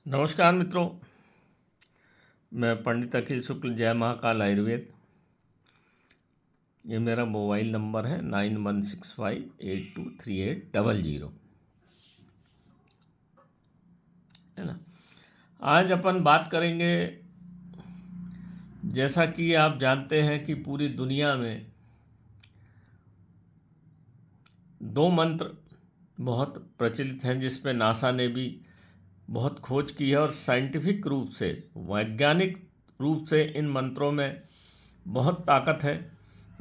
नमस्कार मित्रों, मैं पंडित अखिल शुक्ल, जय महाकाल आयुर्वेद। ये मेरा मोबाइल नंबर है 9165823800, है ना। आज अपन बात करेंगे, जैसा कि आप जानते हैं कि पूरी दुनिया में दो मंत्र बहुत प्रचलित हैं, जिस पे नासा ने भी बहुत खोज की है और साइंटिफिक रूप से, वैज्ञानिक रूप से इन मंत्रों में बहुत ताकत है।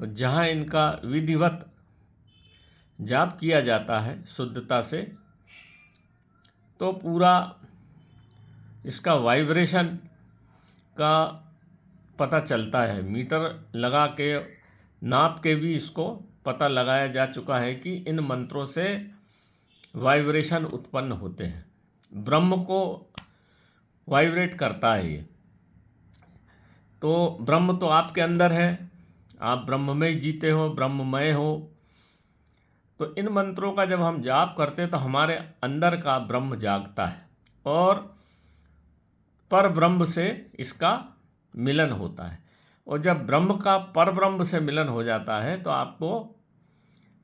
जहाँ इनका विधिवत जाप किया जाता है शुद्धता से, तो पूरा इसका वाइब्रेशन का पता चलता है। मीटर लगा के, नाप के भी इसको पता लगाया जा चुका है कि इन मंत्रों से वाइब्रेशन उत्पन्न होते हैं। ब्रह्म को वाइब्रेट करता है ये। तो ब्रह्म तो आपके अंदर है, आप ब्रह्म में ही जीते हो, ब्रह्ममय हो। तो इन मंत्रों का जब हम जाप करते हैं तो हमारे अंदर का ब्रह्म जागता है और पर ब्रह्म से इसका मिलन होता है। और जब ब्रह्म का पर ब्रह्म से मिलन हो जाता है तो आपको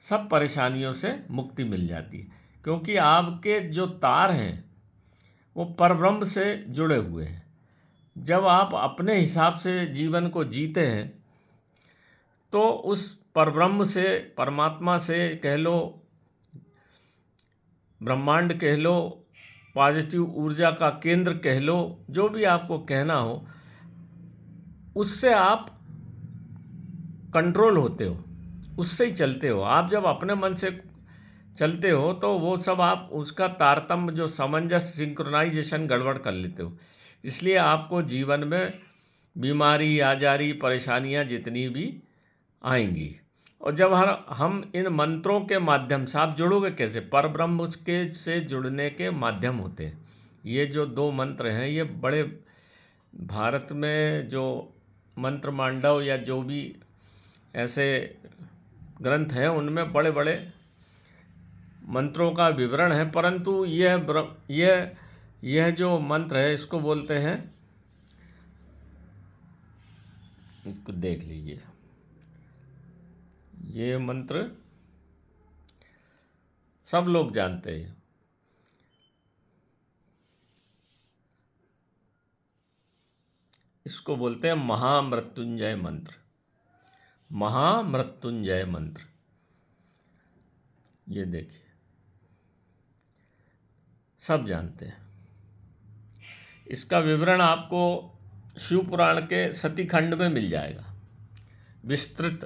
सब परेशानियों से मुक्ति मिल जाती है, क्योंकि आपके जो तार हैं वो परब्रह्म से जुड़े हुए हैं। जब आप अपने हिसाब से जीवन को जीते हैं तो उस परब्रह्म से, परमात्मा से कह लो, ब्रह्मांड कह लो, पॉजिटिव ऊर्जा का केंद्र कह लो, जो भी आपको कहना हो, उससे आप कंट्रोल होते हो, उससे ही चलते हो। आप जब अपने मन से चलते हो तो वो सब आप उसका तारतम्य, जो सामंजस्य, सिंक्रोनाइजेशन गड़बड़ कर लेते हो। इसलिए आपको जीवन में बीमारी, आजारी, परेशानियां जितनी भी आएंगी। और जब हम इन मंत्रों के माध्यम से, आप जुड़ोगे कैसे? परब्रह्म के से जुड़ने के माध्यम होते हैं। ये जो दो मंत्र हैं, ये बड़े भारत में जो मंत्र मांडव या जो भी ऐसे ग्रंथ हैं उनमें बड़े बड़े मंत्रों का विवरण है, परंतु यह जो मंत्र है इसको बोलते हैं, इसको देख लीजिए। ये मंत्र सब लोग जानते हैं। इसको बोलते हैं महामृत्युंजय मंत्र। महामृत्युंजय मंत्र, ये देखिए, सब जानते हैं। इसका विवरण आपको शिव पुराण के सती खंड में मिल जाएगा, विस्तृत।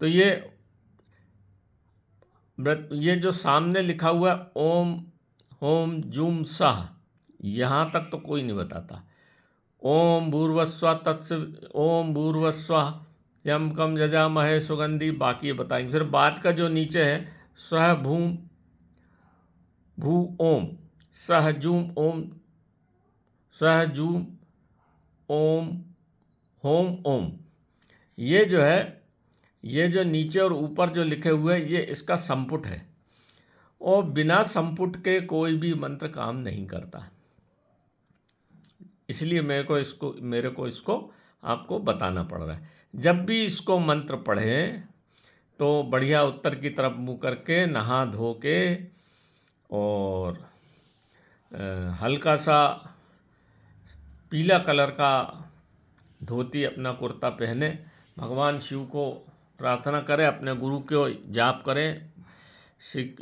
तो ये जो सामने लिखा हुआ है, ओम होम जूम सह, यहाँ तक तो कोई नहीं बताता। ओम भूर्वस्व तत्स, ओम भूर्वस्व यम कम जजामहे सुगंधि, बाकी ये बताएंगे। फिर बाद का जो नीचे है, स्वह भूम भू ओम सह जूम ओम सह जूम ओम होम ओम, ये जो है, ये जो नीचे और ऊपर जो लिखे हुए हैं, ये इसका संपुट है। और बिना संपुट के कोई भी मंत्र काम नहीं करता, इसलिए मेरे को इसको आपको बताना पड़ रहा है। जब भी इसको मंत्र पढ़ें तो बढ़िया उत्तर की तरफ मुँह करके, नहा धो के, और हल्का सा पीला कलर का धोती, अपना कुर्ता पहने, भगवान शिव को प्रार्थना करें, अपने गुरु को जाप करें,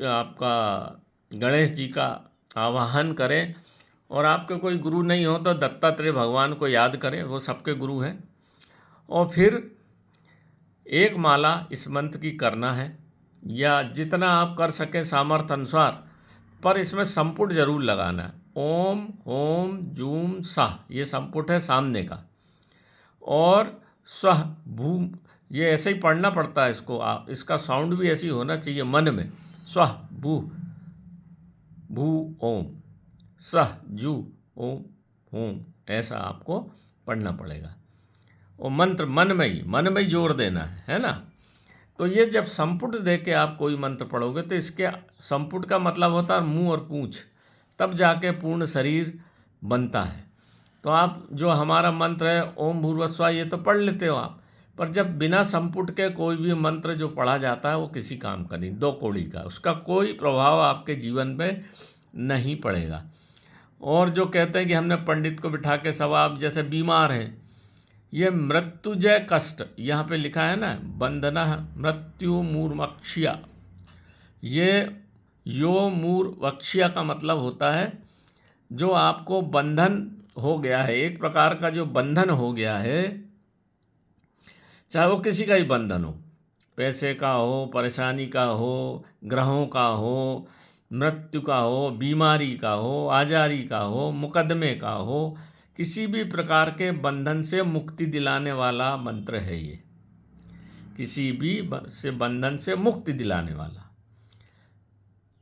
आपका गणेश जी का आवाहन करें। और आपके कोई गुरु नहीं हो तो दत्तात्रेय भगवान को याद करें, वो सबके गुरु हैं। और फिर एक माला इस मंत्र की करना है, या जितना आप कर सकें सामर्थ्य अनुसार, पर इसमें संपुट जरूर लगाना है। ओम ओम जूम सह, ये संपुट है सामने का। और स्वह भूम, ये ऐसे ही पढ़ना पड़ता है इसको, इसका साउंड भी ऐसी होना चाहिए मन में। स्वह भू भू ओम सह जू ओम होम, ऐसा आपको पढ़ना पड़ेगा। और मंत्र मन में ही जोर देना है ना। तो ये जब संपुट दे के आप कोई मंत्र पढ़ोगे तो इसके संपुट का मतलब होता है मुंह और पूंछ, तब जाके पूर्ण शरीर बनता है। तो आप जो हमारा मंत्र है ओम भूर्भुवस्सुवः, ये तो पढ़ लेते हो आप, पर जब बिना संपुट के कोई भी मंत्र जो पढ़ा जाता है वो किसी काम का नहीं, 2 कौड़ी का, उसका कोई प्रभाव आपके जीवन में नहीं पड़ेगा। और जो कहते हैं कि हमने पंडित को बिठा के सब, आप जैसे बीमार हैं, ये मृत्युजय कष्ट यहाँ पे लिखा है ना, बंधना मृत्यु मूर्मक्ष्या, ये यो मूर्वक्ष्या का मतलब होता है जो आपको बंधन हो गया है, एक प्रकार का जो बंधन हो गया है, चाहे वो किसी का ही बंधन हो, पैसे का हो, परेशानी का हो, ग्रहों का हो, मृत्यु का हो, बीमारी का हो, आजारी का हो, मुकदमे का हो, किसी भी प्रकार के बंधन से मुक्ति दिलाने वाला मंत्र है ये, किसी भी से बंधन से मुक्ति दिलाने वाला,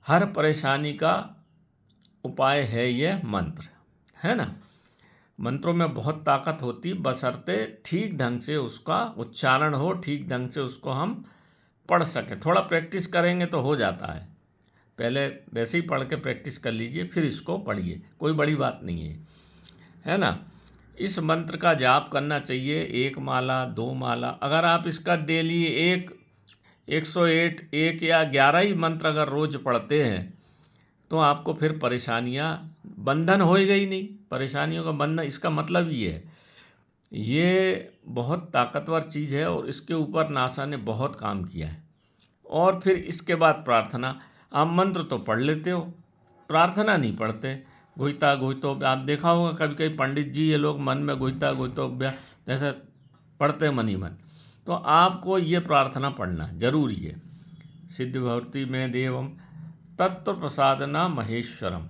हर परेशानी का उपाय है ये मंत्र, है ना। मंत्रों में बहुत ताकत होती, बशर्ते ठीक ढंग से उसका उच्चारण हो, ठीक ढंग से उसको हम पढ़ सकें। थोड़ा प्रैक्टिस करेंगे तो हो जाता है, पहले वैसे ही पढ़ के प्रैक्टिस कर लीजिए, फिर इसको पढ़िए, कोई बड़ी बात नहीं है ना। इस मंत्र का जाप करना चाहिए 1 माला 2 माला। अगर आप इसका डेली 108 1 या 11 ही मंत्र अगर रोज़ पढ़ते हैं तो आपको फिर परेशानियां, बंधन होएगा ही नहीं, परेशानियों का बंधन, इसका मतलब ये है। ये बहुत ताकतवर चीज़ है और इसके ऊपर नासा ने बहुत काम किया है। और फिर इसके बाद प्रार्थना, आप मंत्र तो पढ़ लेते हो, प्रार्थना नहीं पढ़ते, घुइता घुइतो, आप देखा होगा कभी कभी पंडित जी ये लोग मन में घुइता घुइतो जैसे पढ़ते मन ही मन, तो आपको ये प्रार्थना पढ़ना जरूरी है। सिद्धि भवति में देवम तत्व प्रसादना महेश्वरम,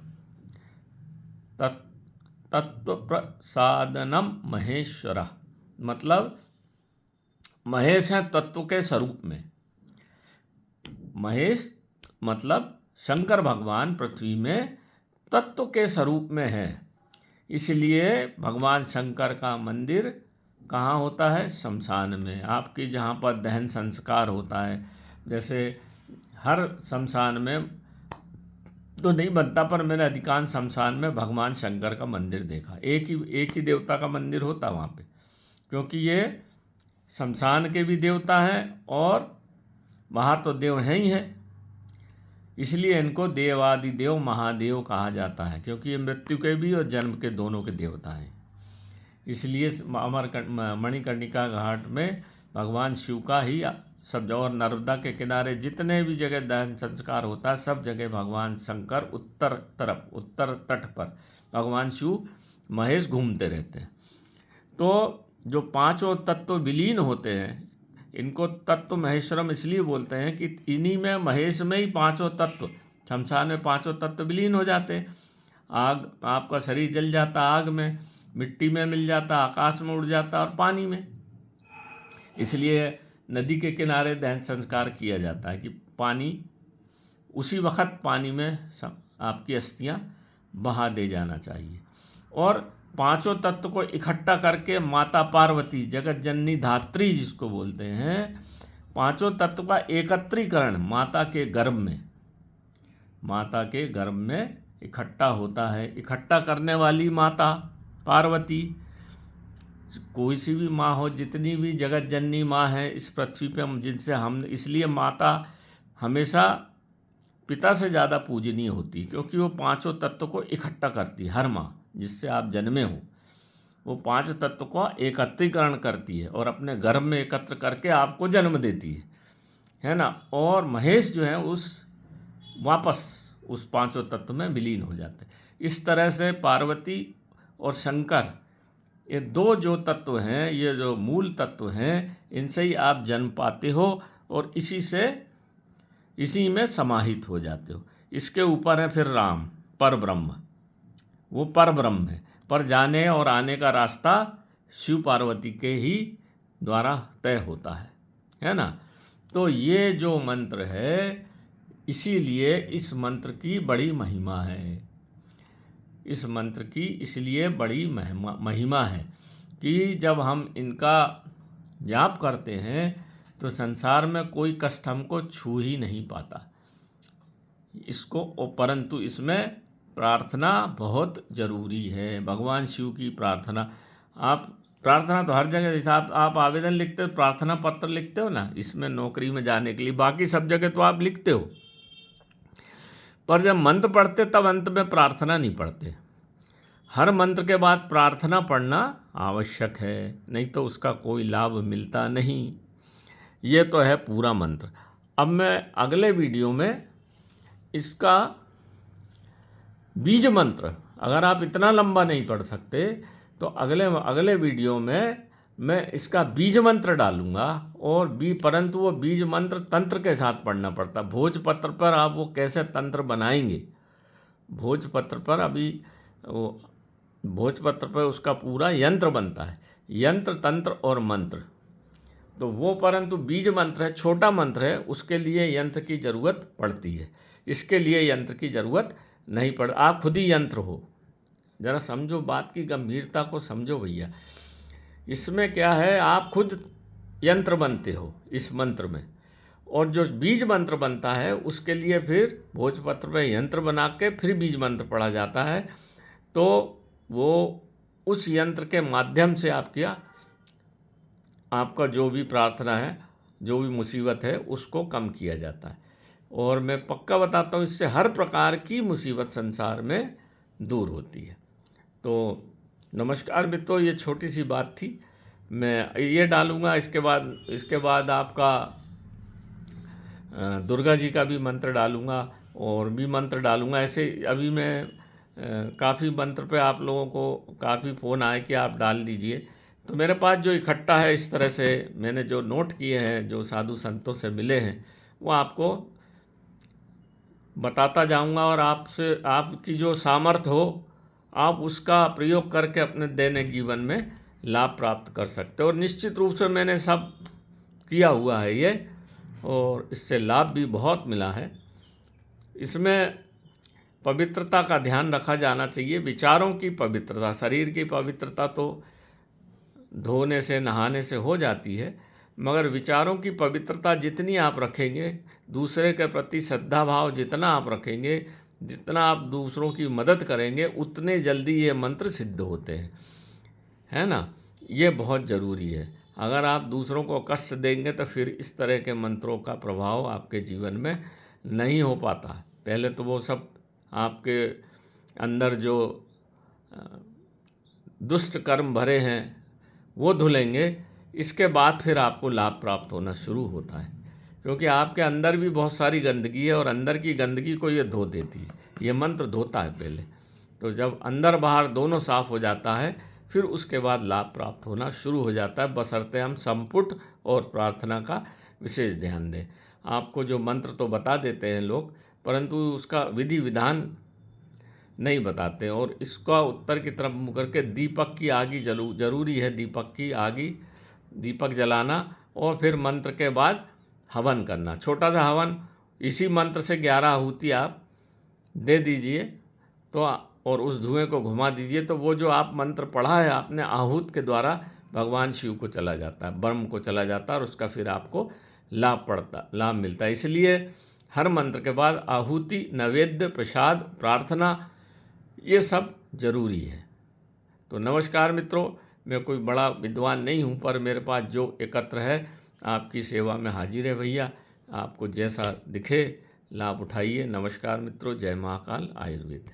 तत्व प्रसादनम महेश्वर, मतलब महेश है तत्व के स्वरूप में, महेश मतलब शंकर भगवान पृथ्वी में तत्व के स्वरूप में है। इसलिए भगवान शंकर का मंदिर कहाँ होता है? शमशान में, आपकी जहाँ पर दहन संस्कार होता है। जैसे हर शमशान में तो नहीं बनता, पर मैंने अधिकांश शमशान में भगवान शंकर का मंदिर देखा, एक ही देवता का मंदिर होता वहाँ पे, क्योंकि ये शमशान के भी देवता हैं और बाहर तो देव हैं ही हैं, इसलिए इनको देवादि देव महादेव कहा जाता है, क्योंकि ये मृत्यु के भी और जन्म के दोनों के देवता हैं। इसलिए मणिकर्णिका घाट में भगवान शिव का ही सब जगह, और नर्मदा के किनारे जितने भी जगह दहन संस्कार होता है सब जगह भगवान शंकर उत्तर तरफ, उत्तर तट पर भगवान शिव महेश घूमते रहते हैं। तो जो 5 तत्व विलीन होते हैं इनको तत्व महेश्वरम इसलिए बोलते हैं कि इन्हीं में, महेश में ही 5 तत्व, शमशान में 5 तत्व विलीन हो जाते हैं। आग, आपका शरीर जल जाता आग में, मिट्टी में मिल जाता, आकाश में उड़ जाता और पानी में। इसलिए नदी के किनारे दहन संस्कार किया जाता है कि पानी, उसी वक्त पानी में आपकी अस्थियां बहा दे जाना चाहिए। और 5 तत्व को इकट्ठा करके माता पार्वती, जगत जननी धात्री जिसको बोलते हैं, 5 तत्व का एकत्रीकरण माता के गर्भ में इकट्ठा होता है। इकट्ठा करने वाली माता पार्वती, कोई सी भी माँ हो, जितनी भी जगत जननी माँ है इस पृथ्वी पे, जिनसे हम, इसलिए माता हमेशा पिता से ज़्यादा पूजनीय होती, क्योंकि वो 5 तत्व को इकट्ठा करती है। हर माँ जिससे आप जन्मे हो वो 5 तत्व का एकत्रीकरण करती है और अपने गर्भ में एकत्र करके आपको जन्म देती है ना। और महेश जो है वापस उस 5 तत्व में विलीन हो जाते हैं। इस तरह से पार्वती और शंकर, ये 2 जो तत्व हैं, ये जो मूल तत्व हैं, इनसे ही आप जन्म पाते हो और इसी में समाहित हो जाते हो। इसके ऊपर है फिर राम, पर ब्रह्म, वो पर ब्रह्म है, पर जाने और आने का रास्ता शिव पार्वती के ही द्वारा तय होता है ना। तो ये जो मंत्र है, इसीलिए इस मंत्र की बड़ी महिमा है। इस मंत्र की इसलिए बड़ी महिमा है कि जब हम इनका जाप करते हैं तो संसार में कोई कष्ट हमको छू ही नहीं पाता इसको, परंतु इसमें प्रार्थना बहुत ज़रूरी है। भगवान शिव की प्रार्थना, आप प्रार्थना तो हर जगह, जैसे आप आवेदन लिखते हो, प्रार्थना पत्र लिखते हो ना, इसमें नौकरी में जाने के लिए, बाकी सब जगह तो आप लिखते हो, पर जब मंत्र पढ़ते तब अंत में प्रार्थना नहीं पढ़ते। हर मंत्र के बाद प्रार्थना पढ़ना आवश्यक है, नहीं तो उसका कोई लाभ मिलता नहीं। ये तो है पूरा मंत्र। अब मैं अगले वीडियो में इसका बीज मंत्र, अगर आप इतना लंबा नहीं पढ़ सकते तो अगले वीडियो में मैं इसका बीज मंत्र डालूंगा, और परंतु वो बीज मंत्र तंत्र के साथ पढ़ना पड़ता। भोजपत्र पर आप वो कैसे तंत्र बनाएंगे, भोजपत्र पर अभी वो भोजपत्र पर उसका पूरा यंत्र बनता है, यंत्र तंत्र और मंत्र, तो वो परंतु बीज मंत्र है, छोटा मंत्र है, उसके लिए यंत्र की ज़रूरत पड़ती है। इसके लिए यंत्र की ज़रूरत नहीं पड़, आप खुद ही यंत्र हो। ज़रा समझो, बात की गंभीरता को समझो भैया। इसमें क्या है, आप खुद यंत्र बनते हो इस मंत्र में, और जो बीज मंत्र बनता है उसके लिए फिर भोजपत्र में यंत्र बना के फिर बीज मंत्र पढ़ा जाता है, तो वो उस यंत्र के माध्यम से आपका जो भी प्रार्थना है, जो भी मुसीबत है, उसको कम किया जाता है। और मैं पक्का बताता हूँ, इससे हर प्रकार की मुसीबत संसार में दूर होती है। तो नमस्कार मित्रों, ये छोटी सी बात थी, मैं ये डालूँगा। इसके बाद आपका दुर्गा जी का भी मंत्र डालूँगा और भी मंत्र डालूँगा। ऐसे अभी मैं काफ़ी मंत्र पे आप लोगों को काफ़ी फ़ोन आए कि आप डाल दीजिए, तो मेरे पास जो इकट्ठा है, इस तरह से मैंने जो नोट किए हैं, जो साधु संतों से मिले हैं, वो आपको बताता जाऊंगा, और आपकी जो सामर्थ्य हो, आप उसका प्रयोग करके अपने दैनिक जीवन में लाभ प्राप्त कर सकते हो। और निश्चित रूप से मैंने सब किया हुआ है ये, और इससे लाभ भी बहुत मिला है। इसमें पवित्रता का ध्यान रखा जाना चाहिए, विचारों की पवित्रता। शरीर की पवित्रता तो धोने से, नहाने से हो जाती है, मगर विचारों की पवित्रता जितनी आप रखेंगे, दूसरे के प्रति श्रद्धा भाव जितना आप रखेंगे, जितना आप दूसरों की मदद करेंगे, उतने जल्दी ये मंत्र सिद्ध होते हैं, है ना। ये बहुत ज़रूरी है। अगर आप दूसरों को कष्ट देंगे तो फिर इस तरह के मंत्रों का प्रभाव आपके जीवन में नहीं हो पाता। पहले तो वो सब आपके अंदर जो दुष्ट कर्म भरे हैं वो धुलेंगे, इसके बाद फिर आपको लाभ प्राप्त होना शुरू होता है, क्योंकि आपके अंदर भी बहुत सारी गंदगी है, और अंदर की गंदगी को ये धो देती है। ये मंत्र धोता है पहले, तो जब अंदर बाहर दोनों साफ हो जाता है, फिर उसके बाद लाभ प्राप्त होना शुरू हो जाता है, बशर्ते हम संपुट और प्रार्थना का विशेष ध्यान दें। आपको जो मंत्र तो बता देते हैं लोग, परंतु उसका विधि विधान नहीं बताते, और इसका उत्तर की तरफ मुँह करके दीपक की आगी जरूरी है, दीपक जलाना, और फिर मंत्र के बाद हवन करना, छोटा सा हवन। इसी मंत्र से 11 आहुति आप दे दीजिए, तो और उस धुएं को घुमा दीजिए, तो वो जो आप मंत्र पढ़ा है आपने, आहूत के द्वारा भगवान शिव को चला जाता है, ब्रह्म को चला जाता है, और उसका फिर आपको लाभ मिलता है। इसलिए हर मंत्र के बाद आहुति, नैवेद्य, प्रसाद, प्रार्थना, ये सब जरूरी है। तो नमस्कार मित्रों, मैं कोई बड़ा विद्वान नहीं हूँ, पर मेरे पास जो एकत्र है आपकी सेवा में हाजिर है भैया। आपको जैसा दिखे लाभ उठाइए। नमस्कार मित्रों, जय महाकाल आयुर्वेद।